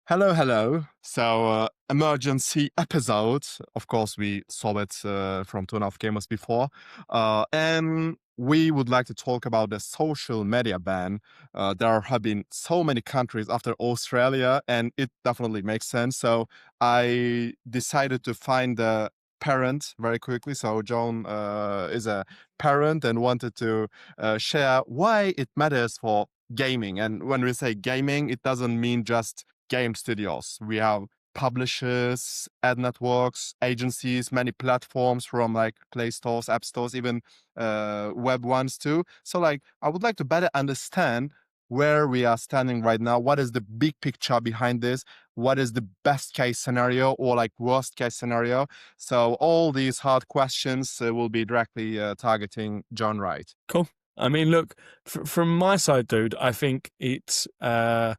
Hello, hello. Emergency episode. Of course, we saw it from Two and a Half Gamers before. And we would like to talk about the social media ban. There have been so many countries after Australia, and it definitely makes sense. So I decided to find a parent very quickly. So John is a parent and wanted to share why it matters for gaming. And when we say gaming, it doesn't mean just game studios. We have publishers, ad networks, agencies, many platforms from like Play Stores, App Stores, even web ones too. So like I would like to better understand where we are standing right now. What is the big picture behind this? What is the best case scenario or like worst case scenario? So all these hard questions will be directly targeting John Wright. Cool. I mean, look, from my side, dude, I think it's a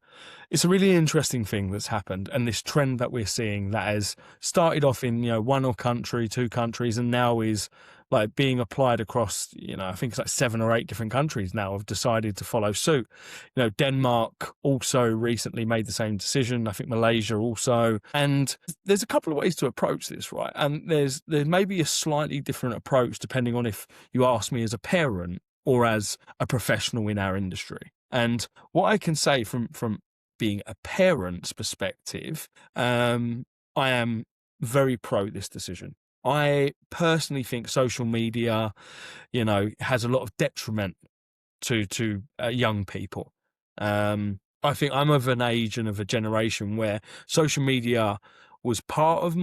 really interesting thing that's happened, and this trend that we're seeing that has started off in one or country, two countries, and now is like being applied across. I think it's like 7 or 8 different countries now have decided to follow suit. Denmark also recently made the same decision. I think Malaysia also, and there's a couple of ways to approach this, right? And there may be a slightly different approach depending on if you ask me as a parent or as a professional in our industry. And what I can say from being a parent's perspective, I am very pro this decision. I personally think social media, has a lot of detriment to young people. I think I'm of an age and of a generation where social media was part of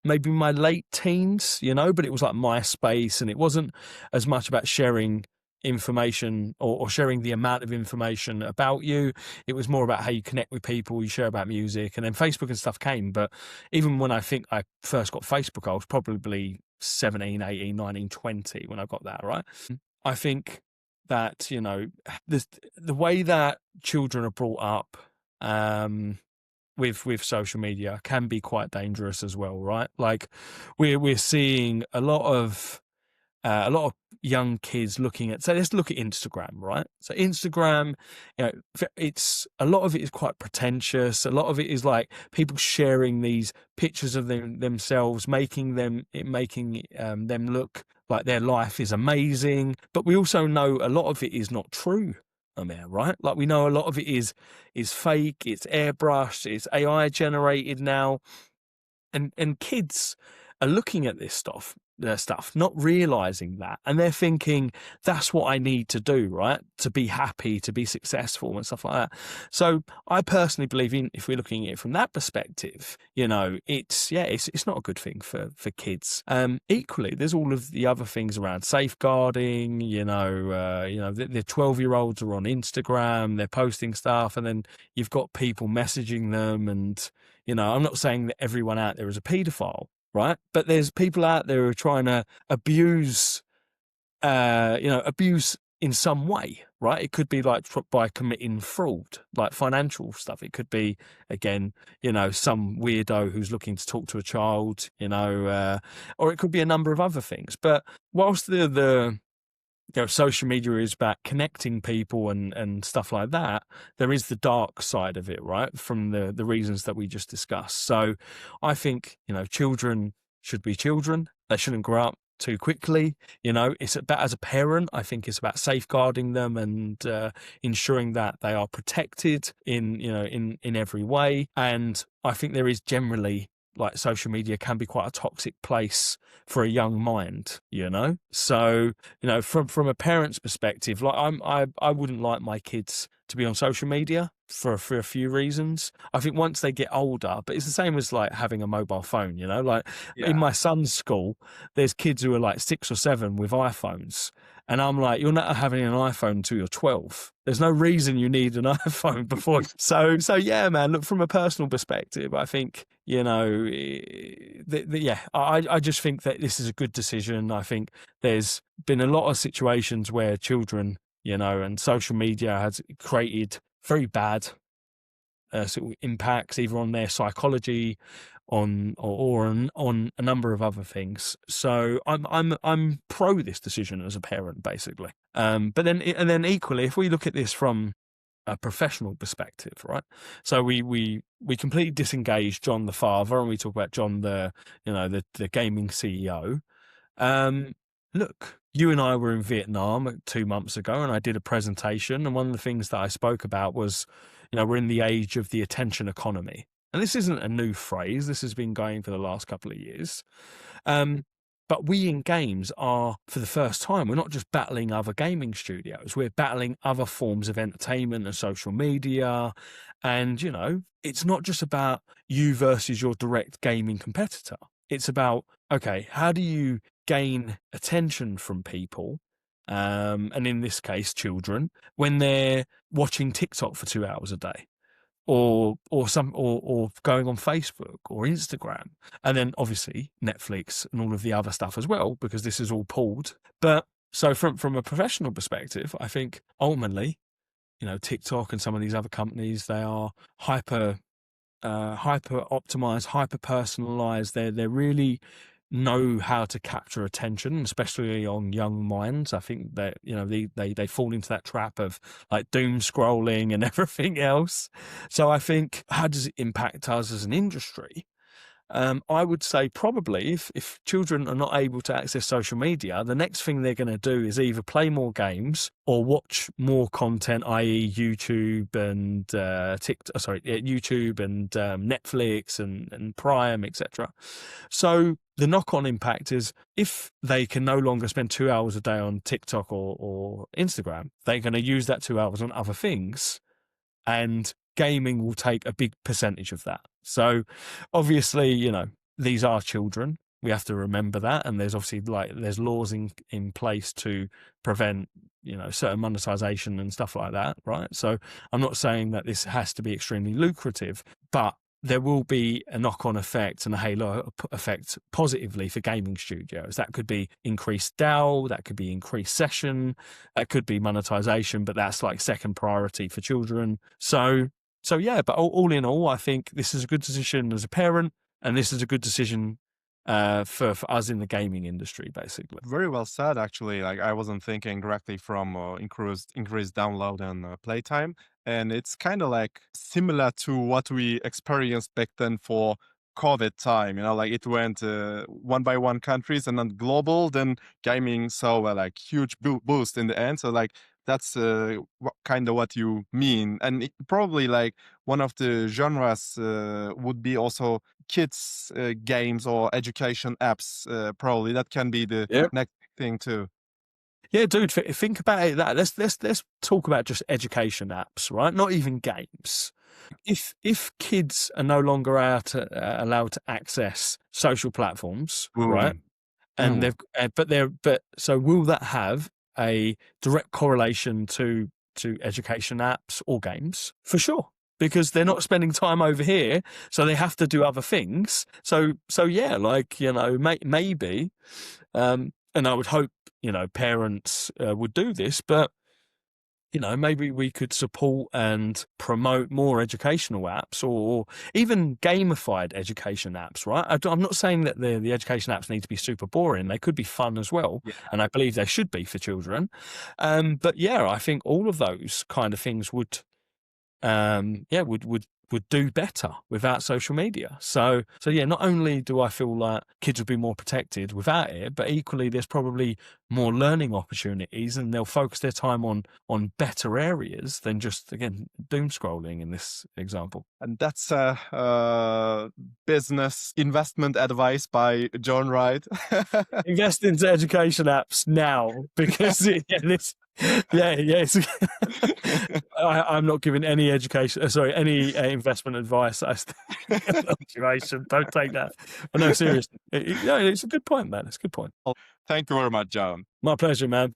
maybe my late teens, but it was like MySpace, and it wasn't as much about sharing information or sharing the amount of information about you. It was more about how you connect with people, you share about music, and then Facebook and stuff came. But even when I think I first got Facebook, I was probably 17, 18, 19, 20 when I got that, right? I think that, the way that children are brought up, with social media can be quite dangerous as well, right? Like we're seeing a lot of young kids looking at, so let's look at Instagram, right? So Instagram, it's a lot of it is quite pretentious. A lot of it is like people sharing these pictures of themselves, making them look like their life is amazing. But we also know a lot of it is not true. Right? Like we know a lot of it is fake. It's airbrushed. It's AI generated now, and kids are looking at this stuff, not realizing that, and they're thinking that's what I need to do, right, to be happy, to be successful, and stuff like that. So I personally believe if we're looking at it from that perspective, it's not a good thing for kids. Equally, there's all of the other things around safeguarding. The 12-year-olds are on Instagram, they're posting stuff, and then you've got people messaging them, and I'm not saying that everyone out there is a paedophile, right? But there's people out there who are trying to abuse in some way, right? It could be like by committing fraud, like financial stuff. It could be, again, some weirdo who's looking to talk to a child, or it could be a number of other things. But whilst the social media is about connecting people and stuff like that, there is the dark side of it, right? From the reasons that we just discussed. So I think, children should be children. They shouldn't grow up too quickly. It's about, as a parent, I think it's about safeguarding them and ensuring that they are protected in every way. And I think there is generally, like, social media can be quite a toxic place for a young mind, So, from a parent's perspective, like I wouldn't like my kids to be on social media for a few reasons. I think once they get older, but it's the same as like having a mobile phone, like in my son's school, there's kids who are like 6 or 7 with iPhones. And I'm like, you're not having an iPhone until you're 12. There's no reason you need an iPhone before. So yeah, man, look, from a personal perspective, I think, I just think that this is a good decision. I think there's been a lot of situations where children, and social media has created very bad sort of impacts either on their psychology, on a number of other things. So I'm pro this decision as a parent, basically. But then equally, if we look at this from a professional perspective, right? So we completely disengage John the father, and we talk about John the the gaming CEO. Look, you and I were in Vietnam 2 months ago, and I did a presentation, and one of the things that I spoke about was, we're in the age of the attention economy, and this isn't a new phrase. This has been going for the last couple of years. But we in games are, for the first time, we're not just battling other gaming studios. We're battling other forms of entertainment and social media. And, it's not just about you versus your direct gaming competitor. It's about, okay, how do you gain attention from people? And in this case, children, when they're watching TikTok for 2 hours a day. Or going on Facebook or Instagram, and then obviously Netflix and all of the other stuff as well, because this is all pulled. But so from a professional perspective, I think ultimately, TikTok and some of these other companies, they are hyper optimized, hyper personalized. They're really know how to capture attention, especially on young minds. I think that they fall into that trap of like doom scrolling and everything else. So I think, how does it impact us as an industry? I would say probably if children are not able to access social media, the next thing they're going to do is either play more games or watch more content, i.e. YouTube and YouTube and Netflix and Prime, etc. So the knock-on impact is, if they can no longer spend 2 hours a day on TikTok or Instagram, they're going to use that 2 hours on other things, and gaming will take a big percentage of that. So obviously, these are children. We have to remember that. And there's obviously there's laws in place to prevent, certain monetization and stuff like that. Right. So I'm not saying that this has to be extremely lucrative, but there will be a knock-on effect and a halo effect positively for gaming studios. That could be increased DAU, that could be increased session, that could be monetization, but that's like second priority for children. So yeah, but all in all, I think this is a good decision as a parent, and this is a good decision for us in the gaming industry, basically. Very well said, actually. Like, I wasn't thinking directly from increased download and playtime. And it's kind of like similar to what we experienced back then for COVID time. Like it went one by one countries and then global. Then gaming saw a like huge boost in the end. So like that's kind of what you mean. And probably like one of the genres would be also kids games or education apps. Probably that can be the next thing too. Yeah, dude, think about it. Let's talk about just education apps, right? Not even games. If kids are no longer allowed to access social platforms, right? And so will that have a direct correlation to education apps or games? For sure. Because they're not spending time over here, so they have to do other things. So yeah, like, maybe, and I would hope, parents would do this, but, maybe we could support and promote more educational apps, or even gamified education apps, right? I'm not saying that the education apps need to be super boring. They could be fun as well. Yeah. And I believe they should be for children. But yeah, I think all of those kind of things would do better without social media. So yeah, not only do I feel like kids would be more protected without it, but equally there's probably more learning opportunities, and they'll focus their time on better areas than just, again, doom scrolling in this example. And that's business investment advice by John Wright. Invest into education apps now, because yes. I'm not giving any investment advice. Don't take that. But no, seriously. It's a good point, man. It's a good point. Thank you very much, John. My pleasure, man.